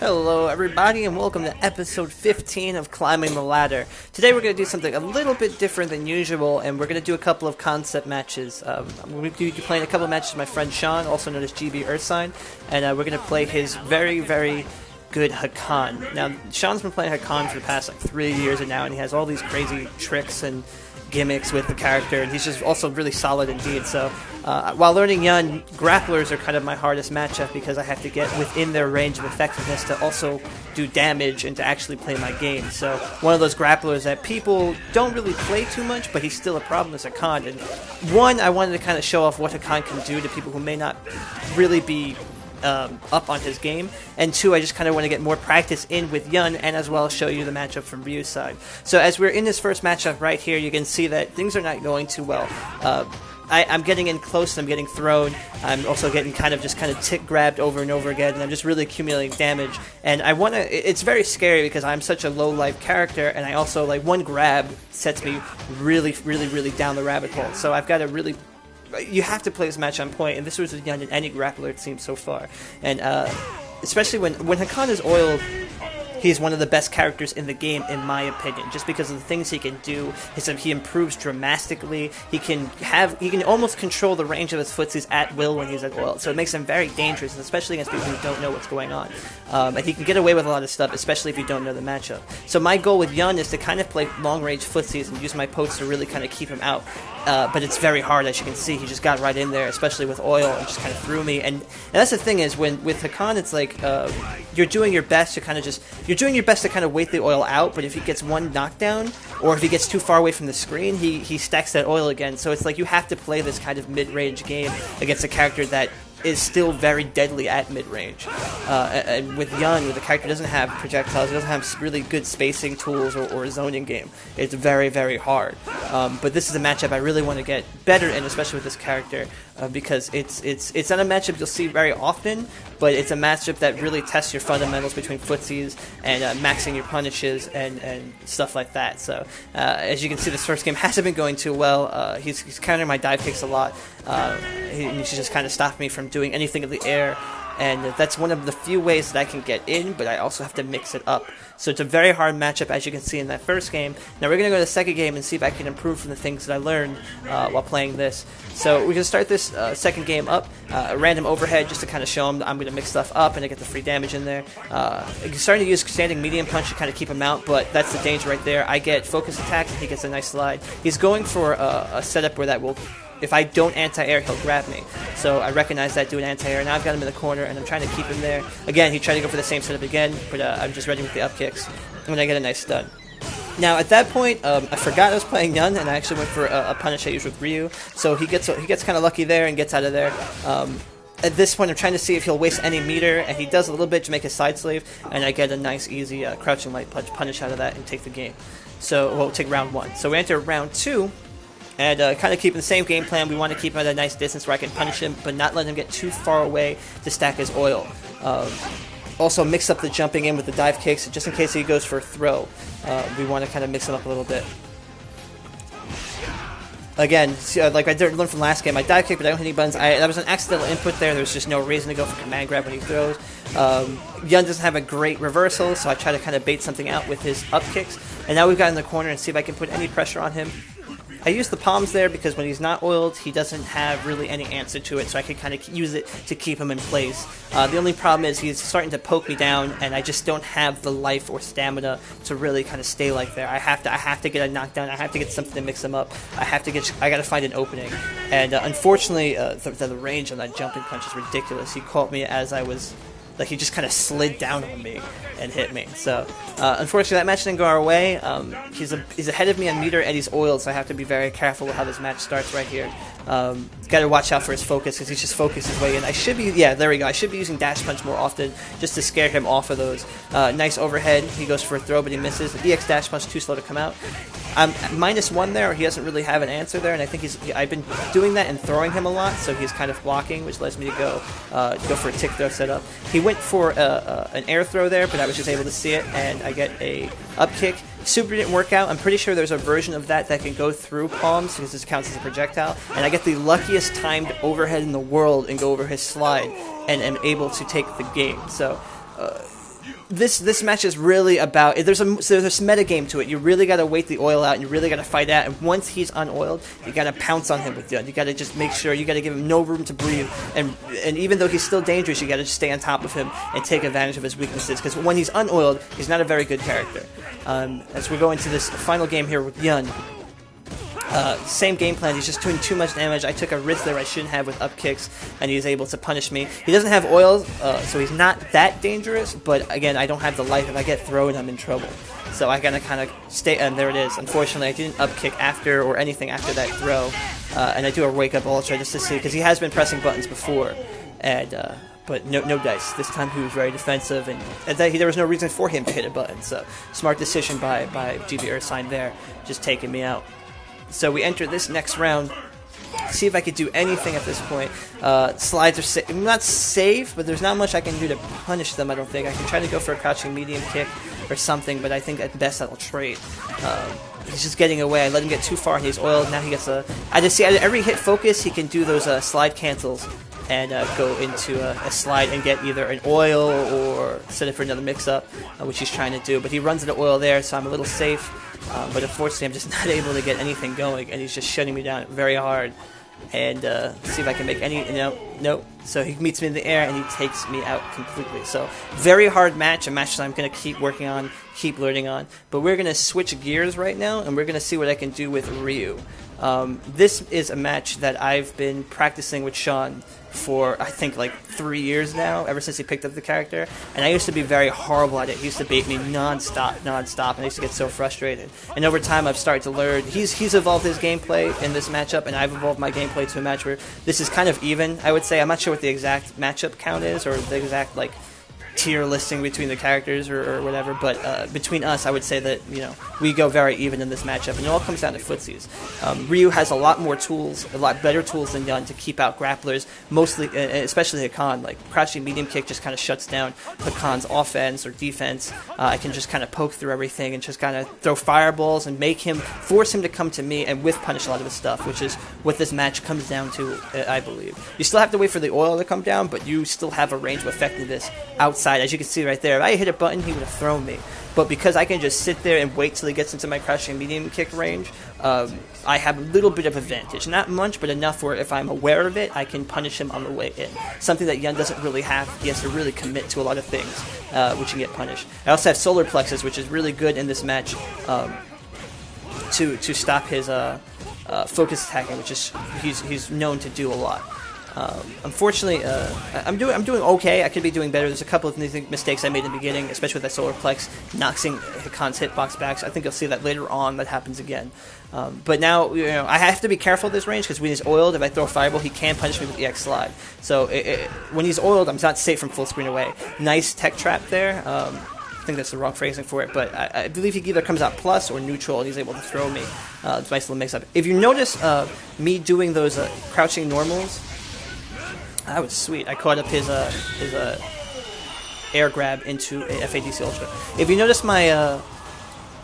Hello everybody and welcome to episode 15 of Climbing the Ladder. Today we're going to do something a little bit different than usual, and we're going to do a couple of concept matches. I'm going to be playing a couple of matches with my friend Sean, also known as Gbursine, and we're going to play his very good Hakan. Now, Sean's been playing Hakan for the past 3 years now, and he has all these crazy tricks and gimmicks with the character, and he's just also really solid indeed. So while learning Yun, grapplers are kind of my hardest matchup because I have to get within their range of effectiveness to also do damage and to actually play my game. So one of those grapplers that people don't really play too much, but he's still a problem is Hakan. And one, I wanted to kind of show off what Hakan can do to people who may not really be up on his game, and two, I just kind of want to get more practice in with Yun and as well show you the matchup from Ryu's side. So as we're in this first matchup right here, you can see that things are not going too well. I'm getting in close and I'm getting thrown. I'm also getting kind of tick grabbed over and over again, and I'm just really accumulating damage. And I want to. It's very scary because I'm such a low life character, and I also one grab sets me really down the rabbit hole. So I've got to really. You have to play this match on point, and this was Yun in any grappler it seems so far. And especially when Hakan is oiled, he's one of the best characters in the game, in my opinion, just because of the things he can do. He improves dramatically. He can almost control the range of his footsies at will when he's at oil. So it makes him very dangerous, especially against people who don't know what's going on. And he can get away with a lot of stuff, especially if you don't know the matchup. So my goal with Yun is to kind of play long-range footsies and use my pokes to really kind of keep him out. But it's very hard, as you can see. He just got right in there, especially with oil, and just kind of threw me. And that's the thing is, with Hakan, it's like you're doing your best to kind of wait the oil out. But if he gets one knockdown, or if he gets too far away from the screen, he stacks that oil again. So it's like you have to play this kind of mid-range game against a character that is still very deadly at mid-range. And with Yun, where the character doesn't have projectiles, he doesn't have really good spacing tools or a zoning game, it's very hard. But this is a matchup I really want to get better in, especially with this character, because it's not a matchup you'll see very often, but it's a matchup that really tests your fundamentals between footsies and maxing your punishes and stuff like that. So as you can see, this first game hasn't been going too well. He's countering my dive kicks a lot. He's just kind of stopped me from doing anything in the air, and that's one of the few ways that I can get in, but I also have to mix it up. So it's a very hard matchup, as you can see in that first game. Now we're going to go to the second game and see if I can improve from the things that I learned while playing this. So we're going to start this second game up, a random overhead just to kind of show him that I'm going to mix stuff up and I get the free damage in there. He's starting to use standing medium punch to kind of keep him out, but that's the danger right there. I get focus attack and he gets a nice slide. He's going for a setup where that will... If I don't anti-air, he'll grab me. So I recognize that, do an anti-air. Now I've got him in the corner, and I'm trying to keep him there. Again, he tried to go for the same setup again, but I'm just ready with the up kicks. And I get a nice stun. Now, at that point, I forgot I was playing Yun, and I actually went for a punish I used with Ryu. So he gets kind of lucky there and gets out of there. At this point, I'm trying to see if he'll waste any meter, and he does a little bit to make his side slave, and I get a nice, easy crouching light punch punish out of that and take the game. So we'll take round one. So we enter round two. And kind of keeping the same game plan. We want to keep him at a nice distance where I can punish him, but not let him get too far away to stack his oil. Also, mix up the jumping in with the dive kicks, just in case he goes for a throw. We want to kind of mix him up a little bit. Again, like I learned from last game, I dive kick, but I don't hit any buttons. That was an accidental input there. There's just no reason to go for command grab when he throws. Yun doesn't have a great reversal, so I try to kind of bait something out with his up kicks. And now we've got in the corner and see if I can put any pressure on him. I use the palms there because when he's not oiled, he doesn't have really any answer to it, so I can kind of use it to keep him in place. The only problem is he's starting to poke me down, and I just don't have the life or stamina to really kind of stay like there. I have to get a knockdown. I have to get something to mix him up. I got to find an opening, and unfortunately, the range on that jumping punch is ridiculous. He caught me as I was. Like, he just kind of slid down on me and hit me. So, unfortunately, that match didn't go our way. He's ahead of me on meter, and he's oiled, so I have to be very careful with how this match starts right here. Got to watch out for his focus, because he's just focused his way in. There we go. I should be using dash punch more often, just to scare him off of those. Nice overhead. He goes for a throw, but he misses. The DX dash punch too slow to come out. I'm -1 there, or he doesn't really have an answer there, and I think I've been doing that and throwing him a lot, so he's kind of blocking, which lets me to go for a tick throw setup. He went for an air throw there, but I was just able to see it, and I get a up kick. Super didn't work out. I'm pretty sure there's a version of that can go through palms, because this counts as a projectile, and I get the luckiest timed overhead in the world and go over his slide, and am able to take the game. So this match is really about there's a meta game to it. You really got to wait the oil out, and you really got to fight out. And once he's unoiled, you got to pounce on him with Yun. You got to just make sure you got to give him no room to breathe. And even though he's still dangerous, you got to just stay on top of him and take advantage of his weaknesses. Because when he's unoiled, he's not a very good character. As we go into this final game here with Yun. Same game plan, he's just doing too much damage. I took a risk there I shouldn't have with up kicks, and he's able to punish me. He doesn't have oil, so he's not that dangerous, but again, I don't have the life. If I get thrown, I'm in trouble. So I gotta kind of stay, and there it is. Unfortunately, I didn't up kick after or anything after that throw, and I do a wake up ultra just to see, because he has been pressing buttons before, and but no dice. This time he was very defensive, and there was no reason for him to hit a button, so smart decision by Gbursine there, just taking me out. So we enter this next round. See if I could do anything at this point. Slides are not safe, but there's not much I can do to punish them, I don't think. I can try to go for a crouching medium kick or something, but I think at best that'll trade. He's just getting away. I let him get too far, and he's oiled. Now he gets a... I just see at every hit focus, he can do those slide cancels and go into a slide and get either an oil or set it for another mix-up, which he's trying to do. But he runs into oil there, so I'm a little safe. But unfortunately, I'm just not able to get anything going, and he's just shutting me down very hard. And see if I can make any... No. So he meets me in the air, and he takes me out completely. So very hard match, a match that I'm going to keep working on, keep learning on. But we're going to switch gears right now, and we're going to see what I can do with Ryu. This is a match that I've been practicing with Sean for, I think, like 3 years now, ever since he picked up the character. And I used to be very horrible at it. He used to bait me non-stop, and I used to get so frustrated. And over time, I've started to learn. He's evolved his gameplay in this matchup, and I've evolved my gameplay to a match where this is kind of even, I would say. I'm not sure what the exact matchup count is, or the exact, like, tier listing between the characters or whatever, but between us, I would say that, you know, we go very even in this matchup, and it all comes down to footsies. Ryu has a lot more tools, a lot better tools than Yun to keep out grapplers, mostly, especially Hakan. Like, crouching medium kick just kind of shuts down Hakan's offense or defense. I can just kind of poke through everything and just kind of throw fireballs and force him to come to me and whiff punish a lot of his stuff, which is what this match comes down to, I believe. You still have to wait for the oil to come down, but you still have a range of effectiveness outside. As you can see right there, if I hit a button, he would have thrown me. But because I can just sit there and wait till he gets into my crouching medium kick range, I have a little bit of advantage. Not much, but enough where if I'm aware of it, I can punish him on the way in. Something that Yun doesn't really have. He has to really commit to a lot of things, which can get punished. I also have solar plexus, which is really good in this match to stop his focus attacking, which is he's known to do a lot. Unfortunately, I'm doing okay. I could be doing better. There's a couple of mistakes I made in the beginning, especially with that solar plex, knocking Hakan's hitbox back. So I think you'll see that later on that happens again. But now, you know, I have to be careful at this range because when he's oiled, if I throw a fireball, he can punish me with EX slide. So when he's oiled, I'm not safe from full screen away. Nice tech trap there. I think that's the wrong phrasing for it, but I believe he either comes out plus or neutral, and he's able to throw me. It's a nice little mix-up. If you notice me doing those crouching normals, that was sweet. I caught up his air grab into a FADC Ultra. If you notice my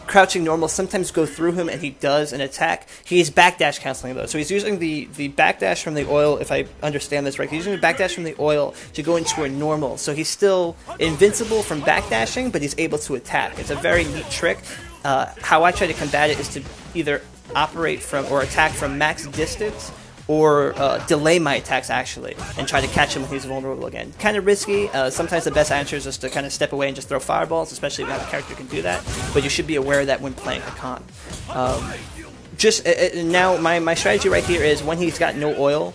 crouching normal sometimes go through him, and he does an attack, he's backdash canceling those. So he's using the backdash from the oil, if I understand this right. He's using the backdash from the oil to go into a normal. So he's still invincible from backdashing, but he's able to attack. It's a very neat trick. How I try to combat it is to either operate from or attack from max distance, or delay my attacks, actually, and try to catch him when he's vulnerable again. Kind of risky. Sometimes the best answer is just to kind of step away and just throw fireballs, especially if you have a character who can do that, but you should be aware of that when playing Hakan. Now, my strategy right here is when he's got no oil,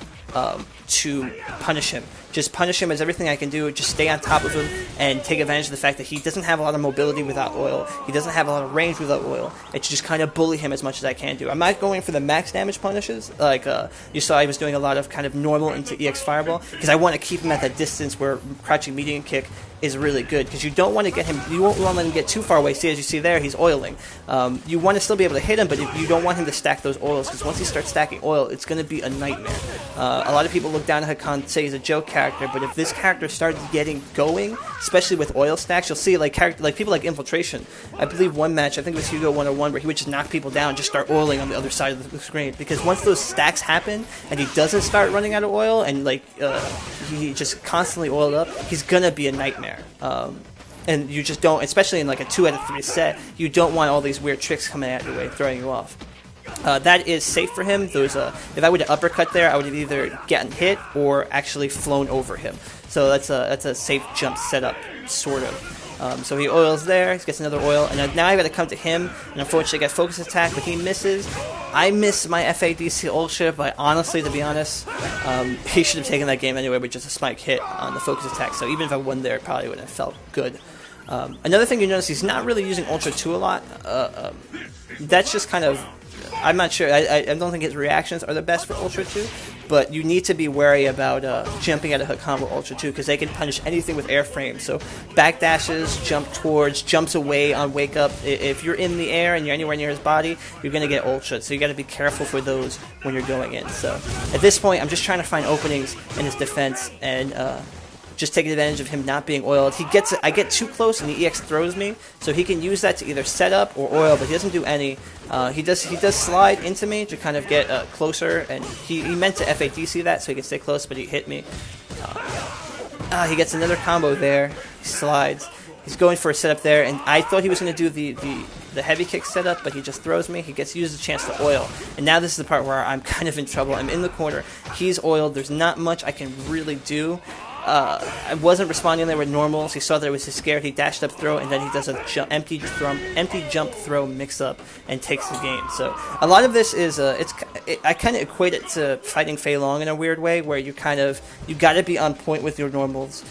to punish him. Just punish him as everything I can do. Just stay on top of him and take advantage of the fact that he doesn't have a lot of mobility without oil. He doesn't have a lot of range without oil. It's just kind of bully him as much as I can do. I'm not going for the max damage punishes. Like you saw, I was doing a lot of kind of normal into EX Fireball because I want to keep him at that distance where crouching medium kick is really good, because you don't want to get him, you won't want to let him get too far away. See, as you see there, he's oiling. You want to still be able to hit him, but you don't want him to stack those oils, because once he starts stacking oil, it's going to be a nightmare. A lot of people look down at Hakan, say he's a joke character, but if this character starts getting going, especially with oil stacks, you'll see like people like Infiltration. I believe one match, I think it was Hugo 101, where he would just knock people down and just start oiling on the other side of the screen, because once those stacks happen and he doesn't start running out of oil and like he just constantly oiled up, he's gonna be a nightmare. and you just don't, especially in like a 2 out of 3 set, you don't want all these weird tricks coming at your way, throwing you off. That is safe for him. If I would have uppercut there, I would have either gotten hit or actually flown over him. So that's a safe jump setup, sort of. So he oils there, he gets another oil, and now I got to come to him, and unfortunately I got focus attack, but he misses. I miss my FADC ultra, but honestly, to be honest, he should have taken that game anyway with just a spike hit on the focus attack, so even if I won there, it probably wouldn't have felt good. Another thing you notice, he's not really using Ultra 2 a lot. That's just kind of, I'm not sure, I don't think his reactions are the best for Ultra 2, but you need to be wary about jumping at a Hakan with Ultra 2, because they can punish anything with airframe. So backdashes, jump towards, jumps away on wake up. If you're in the air and you're anywhere near his body, you're going to get Ultra, so you got to be careful for those when you're going in. So at this point, I'm just trying to find openings in his defense, and just taking advantage of him not being oiled. I get too close and the EX throws me, so he can use that to either set up or oil, but he doesn't do any. He does slide into me to kind of get closer, and he meant to FADC that so he can stay close, but he hit me. He gets another combo there. He slides. He's going for a setup there, and I thought he was going to do the heavy kick setup, but he just throws me. He uses a chance to oil, and now this is the part where I'm kind of in trouble. I'm in the corner. He's oiled. There's not much I can really do. I wasn't responding there with normals. He saw that I was scared. He dashed up throw, and then he does a empty jump throw mix up and takes the game. So a lot of this is I kind of equate it to fighting Fei Long in a weird way, where you got to be on point with your normals,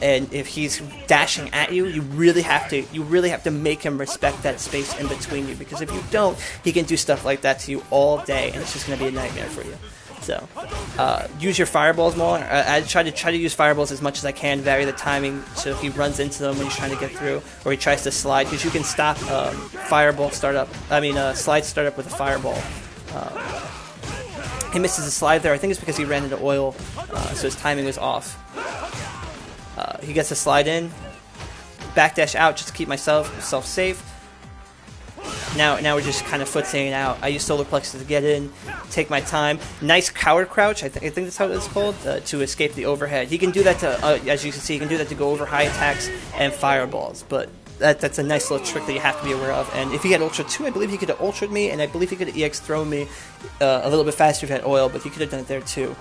and if he's dashing at you, you really have to make him respect that space in between you, because if you don't, he can do stuff like that to you all day, and it's just going to be a nightmare for you. So, use your fireballs more. I try to use fireballs as much as I can, vary the timing so if he runs into them when he's trying to get through, or he tries to slide, because you can stop slide startup with a fireball. He misses a slide there. I think it's because he ran into oil, so his timing was off. He gets a slide in, backdash out just to keep myself safe. Now we're just kind of footsing out. I use solar plexus to get in, take my time. Nice coward crouch, I think that's how it's called, to escape the overhead. He can do that to, as you can see, he can do that to go over high attacks and fireballs. But that's a nice little trick that you have to be aware of. And if he had Ultra 2, I believe he could have Ultra'd me, and I believe he could have EX thrown me a little bit faster if he had oil, but he could have done it there too.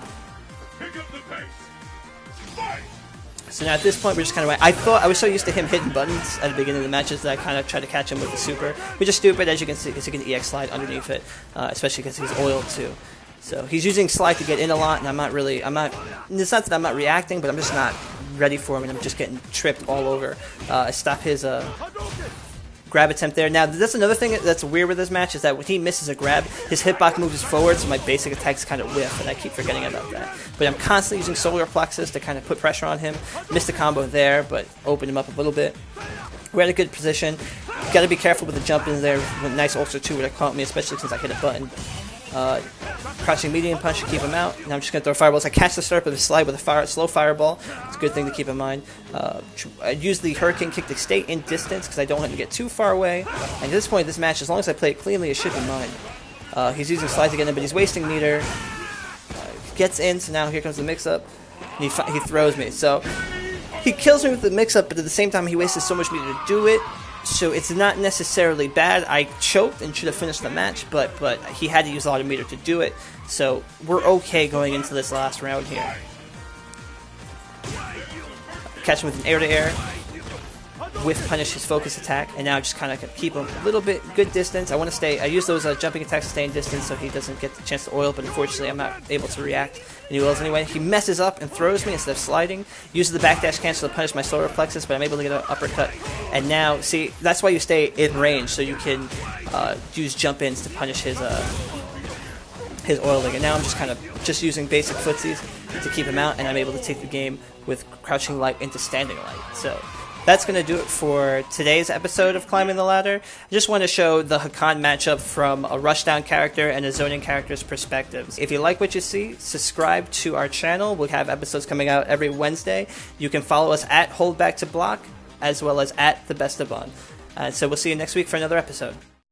So now at this point, we're just kind of... I was so used to him hitting buttons at the beginning of the matches that I kind of tried to catch him with the super, which is stupid, as you can see, because he can EX slide underneath it, especially because he's oiled too. So he's using slide to get in a lot, and it's not that I'm not reacting, but I'm just not ready for him, and I'm just getting tripped all over. I stop his grab attempt there. Now, that's another thing that's weird with this match, is that when he misses a grab, his hitbox moves forward, so my basic attacks kind of whiff, and I keep forgetting about that. But I'm constantly using solar plexus to kind of put pressure on him. Missed the combo there, but opened him up a little bit. We're at a good position. Got to be careful with the jump in there. With nice Ultra 2 would have caught me, especially since I hit a button. Crouching medium punch to keep him out. Now I'm just going to throw fireballs. I catch the start of the slide with a slow fireball. It's a good thing to keep in mind. I use the hurricane kick to stay in distance because I don't want to get too far away. And at this point in this match, as long as I play it cleanly, it should be mine. He's using slide to get in, but he's wasting meter. Gets in, so now here comes the mix-up. And he throws me. So he kills me with the mix-up, but at the same time, he wasted so much meter to do it. So it's not necessarily bad. I choked and should have finished the match, but he had to use a lot of meter to do it. So we're okay going into this last round here. Catch him with an air-to-air. Whiff punish his focus attack, and now just kind of keep him a little bit good distance. I use those jumping attacks to stay in distance so he doesn't get the chance to oil, but unfortunately I'm not able to react, and he oils anyway. He messes up and throws me instead of sliding. Uses the backdash cancel to punish my solar plexus, but I'm able to get an uppercut. And now, see, that's why you stay in range, so you can use jump ins to punish his oiling. And now I'm just kind of using basic footsies to keep him out, and I'm able to take the game with crouching light into standing light. So that's going to do it for today's episode of Climbing the Ladder. I just want to show the Hakan matchup from a rushdown character and a zoning character's perspectives. If you like what you see, subscribe to our channel. We'll have episodes coming out every Wednesday. You can follow us at Hold Back to Block, as well as at The Best of Bond. So we'll see you next week for another episode.